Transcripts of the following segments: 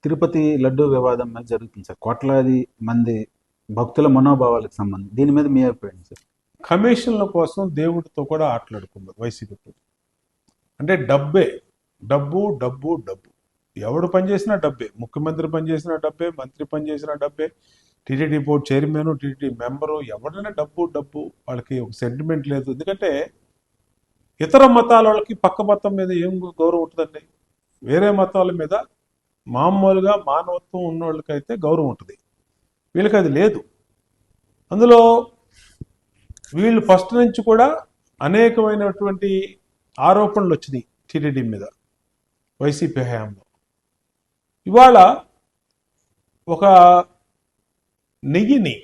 తిరుపతి లడ్డూ వివాదం మీద జరుగుతుంది సార్. కోట్లాది మంది భక్తుల మనోభావాలకు సంబంధించి దీని మీద మీ అభిప్రాయం సార్? కమిషన్ల కోసం దేవుడితో కూడా ఆటలాడుకుంది వైసీపీ. అంటే డబ్బే, డబ్బు డబ్బు డబ్బు. ఎవడు పనిచేసినా డబ్బే, ముఖ్యమంత్రి పనిచేసినా డబ్బే, మంత్రి పనిచేసినా డబ్బే, TTD board chairman, TTD member, ఎవరైనా డబ్బు డబ్బు. వాళ్ళకి ఒక సెంటిమెంట్ లేదు. ఎందుకంటే ఇతర మతాల వాళ్ళకి పక్క మతం మీద ఏం గౌరవం ఉంటుందండి? వేరే మతాల మీద మామూలుగా మానవత్వం ఉన్న వాళ్ళకైతే గౌరవం ఉంటుంది, వీళ్ళకి అది లేదు. అందులో వీళ్ళు ఫస్ట్ నుంచి కూడా అనేకమైనటువంటి ఆరోపణలు వచ్చినాయి టీటీడీ మీద వైసీపీ హయాంలో. ఇవాళ ఒక నెయ్యిని,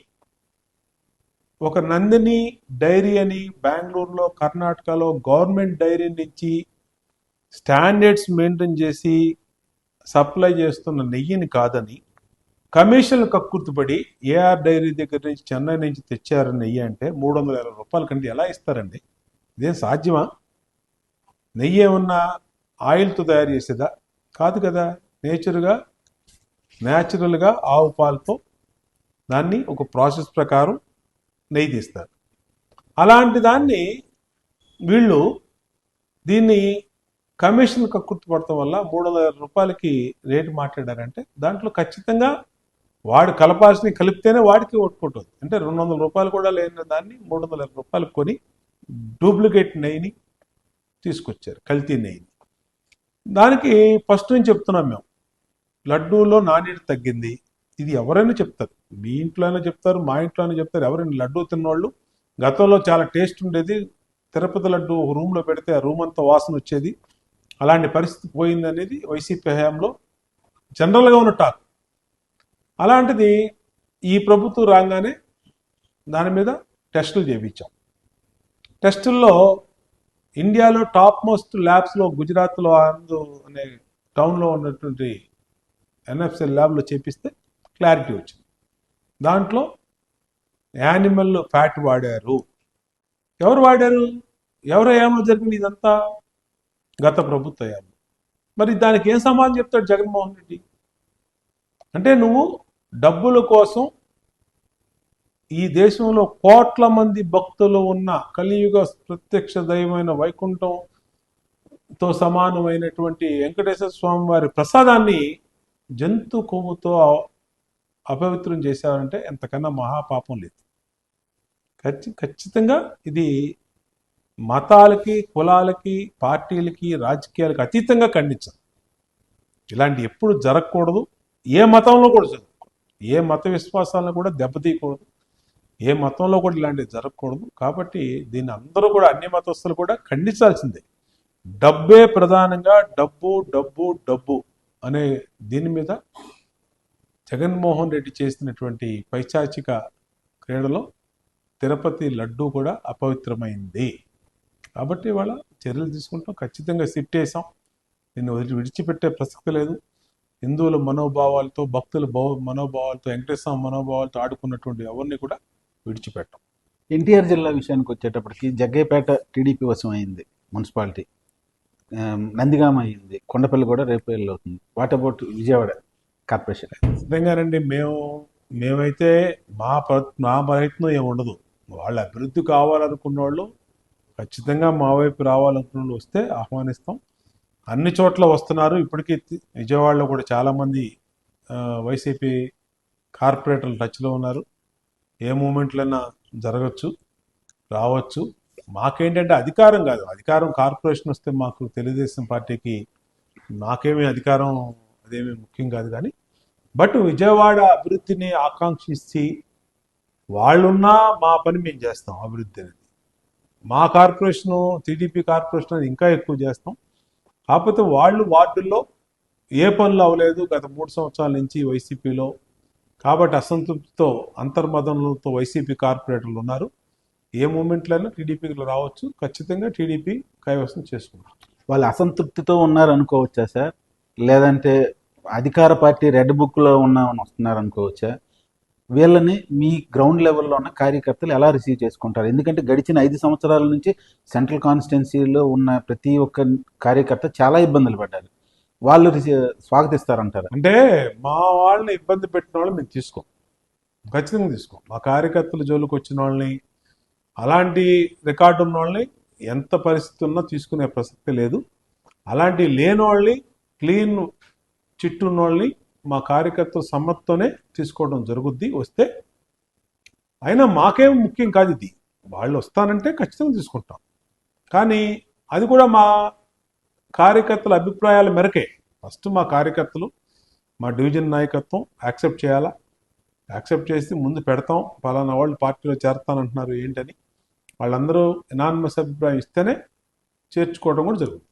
ఒక నందిని డైరీ అని బెంగళూరులో, కర్ణాటకలో గవర్నమెంట్ డైరీ నుంచి స్టాండర్డ్స్ మెయింటైన్ చేసి సప్లై చేస్తున్న నెయ్యిని కాదని కమిషన్లు కక్కుర్తిపడి ఏఆర్ డైరీ దగ్గర నుంచి, చెన్నై నుంచి తెచ్చారు నెయ్యి అంటే 350 రూపాయల కంటే ఎలా ఇస్తారండి? ఇదేం సాధ్యమా? నెయ్యి ఏమన్నా ఆయిల్తో తయారు చేసేదా? కాదు కదా. న్యాచురల్గా ఆవు పాలతో దాన్ని ఒక ప్రాసెస్ ప్రకారం నెయ్యి తీస్తారు. అలాంటి దాన్ని వీళ్ళు దీన్ని కమిషన్ కక్కుర్తి పడటం వల్ల 350 రూపాయలకి రేటు మాట్లాడారంటే దాంట్లో ఖచ్చితంగా వాడు కలపాల్సిన కలిపితేనే వాడికి ఓటుకుంటుంది. అంటే 200 రూపాయలు కూడా లేని దాన్ని 350 రూపాయలు కొని డూప్లికేట్ నెయ్యిని తీసుకొచ్చారు, కల్తీ నెయ్యిని. దానికి ఫస్ట్ నుంచి చెప్తున్నాం మేము, లడ్డూలో నాణ్యత తగ్గింది. ఇది ఎవరైనా చెప్తారు, మీ ఇంట్లో అయినా చెప్తారు, మా ఇంట్లో అయినా చెప్తారు. ఎవరైనా లడ్డూ తిన్నవాళ్ళు, గతంలో చాలా టేస్ట్ ఉండేది, తిరుపతి లడ్డు ఒక రూమ్లో పెడితే ఆ రూమ్ అంతా వాసన వచ్చేది, అలాంటి పరిస్థితి పోయింది అనేది వైసీపీ హయాంలో జనరల్గా ఉన్న టాక్. అలాంటిది ఈ ప్రభుత్వం రాగానే దాని మీద టెస్టులు చేయించాం. టెస్టుల్లో ఇండియాలో టాప్ మోస్ట్ ల్యాబ్స్లో గుజరాత్లో ఆనంద్ అనే టౌన్లో ఉన్నటువంటి ఎన్ఎఫ్సిఎల్ ల్యాబ్లో చేపిస్తే క్లారిటీ వచ్చింది. దాంట్లో యానిమల్ ఫ్యాట్ వాడారు. ఎవరు వాడారు? ఎవరు ఏమో జరిగింది ఇదంతా? గత ప్రభుత్వం. మరి దానికి ఏం సమాధానం చెప్తాడు జగన్మోహన్ రెడ్డి? అంటే నువ్వు డబ్బుల కోసం ఈ దేశంలో కోట్ల మంది భక్తులు ఉన్న కలియుగ ప్రత్యక్ష దైవమైన వైకుంఠంతో సమానమైనటువంటి వెంకటేశ్వర స్వామి వారి ప్రసాదాన్ని జంతు కొవ్వుతో అపవిత్రం చేశారంటే ఎంతకన్నా మహాపాపం లేదు. ఖచ్చితంగా ఇది మతాలకి, కులాలకి, పార్టీలకి, రాజకీయాలకి అతీతంగా ఖండించాలి. ఇలాంటి ఎప్పుడు జరగకూడదు. ఏ మతంలో కూడా జరగకూడదు. ఏ మత విశ్వాసాలను కూడా దెబ్బతీయకూడదు. ఏ మతంలో కూడా ఇలాంటివి జరగకూడదు. కాబట్టి దీన్ని అందరూ కూడా, అన్ని మతస్థులు కూడా ఖండించాల్సిందే. డబ్బే ప్రధానంగా, డబ్బు డబ్బు డబ్బు అనే దీని మీద జగన్మోహన్ రెడ్డి చేసినటువంటి పైశాచిక క్రీడలో తిరుపతి లడ్డూ కూడా అపవిత్రమైంది. కాబట్టి ఇవాళ చర్యలు తీసుకుంటాం. ఖచ్చితంగా సిట్ వేసాం. దీన్ని విడిచిపెట్టే ప్రసక్తి లేదు. హిందువుల మనోభావాలతో, భక్తుల మనోభావాలతో, వెంకటేశ్వర మనోభావాలతో ఆడుకున్నటువంటి ఎవరిని కూడా విడిచిపెట్టాం. ఎన్టీఆర్ జిల్లా విషయానికి వచ్చేటప్పటికి జగ్గైపేట టీడీపీ వశం అయింది మున్సిపాలిటీ, నందిగామ అయింది, కొండపల్లి కూడా రేపు అవుతుంది. What about Vijayawada corporation? ఖచ్చితంగానండి. మేమైతే మా ప్రయత్నం ఏమి ఉండదు. వాళ్ళ అభివృద్ధి కావాలనుకున్న వాళ్ళు ఖచ్చితంగా మా వైపు రావాలనుకున్న వాళ్ళు వస్తే ఆహ్వానిస్తాం. అన్ని చోట్ల వస్తున్నారు. ఇప్పటికీ విజయవాడలో కూడా చాలామంది వైసీపీ కార్పొరేటర్లు టచ్లో ఉన్నారు. ఏ మూమెంట్లైనా జరగచ్చు, రావచ్చు. మాకేంటంటే అధికారం కాదు, అధికారం కార్పొరేషన్ వస్తే మాకు తెలుగుదేశం పార్టీకి మాకేమీ అధికారం అదేమీ ముఖ్యం కాదు. కానీ బట్ విజయవాడ అభివృద్ధిని ఆకాంక్షించి వాళ్ళున్నా మా పని మేము చేస్తాం. అభివృద్ధి అనేది మా కార్పొరేషను, టీడీపీ కార్పొరేషన్ అనేది ఇంకా ఎక్కువ చేస్తాం. కాకపోతే వాళ్ళు వార్డుల్లో ఏ పనులు అవ్వలేదు గత 3 సంవత్సరాల నుంచి వైసీపీలో. కాబట్టి అసంతృప్తితో, అంతర్మదనలతో వైసీపీ కార్పొరేటర్లు ఉన్నారు. ఏ మూమెంట్లైనా టీడీపీలో రావచ్చు. ఖచ్చితంగా టీడీపీ కైవసం చేసుకుంటారు. వాళ్ళు అసంతృప్తితో ఉన్నారు అనుకోవచ్చా సార్? లేదంటే అధికార పార్టీ రెడ్ బుక్లో వస్తున్నారు అనుకోవచ్చా? వీళ్ళని మీ గ్రౌండ్ లెవెల్లో ఉన్న కార్యకర్తలు ఎలా రిసీవ్ చేసుకుంటారు? ఎందుకంటే గడిచిన 5 సంవత్సరాల నుంచి సెంట్రల్ కాన్స్టిట్యున్సీలో ఉన్న ప్రతి ఒక్క కార్యకర్త చాలా ఇబ్బందులు పడ్డారు. వాళ్ళు స్వాగతిస్తారంటారు. అంటే మా వాళ్ళని ఇబ్బంది పెట్టిన వాళ్ళని మేము తీసుకోం, ఖచ్చితంగా తీసుకోం. మా కార్యకర్తల జోలికి వచ్చిన వాళ్ళని, అలాంటి రికార్డు ఉన్న వాళ్ళని ఎంత పరిస్థితి ఉన్నా తీసుకునే ప్రసక్తి లేదు. అలాంటి లేని వాళ్ళని, క్లీన్ చిట్టు ఉన్న వాళ్ళని మా కార్యకర్తల సమ్మతితోనే తీసుకోవడం జరుగుద్ది. వస్తే అయినా మాకేం ముఖ్యం కాదు ఇది, వాళ్ళు వస్తానంటే ఖచ్చితంగా తీసుకుంటాం. కానీ అది కూడా మా కార్యకర్తల అభిప్రాయాల మేరకే. ఫస్ట్ మా కార్యకర్తలు, మా డివిజన్ నాయకత్వం యాక్సెప్ట్ చేయాలా, యాక్సెప్ట్ చేసి ముందు పెడతాం, పలానా వాళ్ళు పార్టీలో చేరతానంటున్నారు ఏంటని వాళ్ళందరూ ఎనానిమస్ అభిప్రాయం ఇస్తేనే చేర్చుకోవడం కూడా జరుగుతుంది.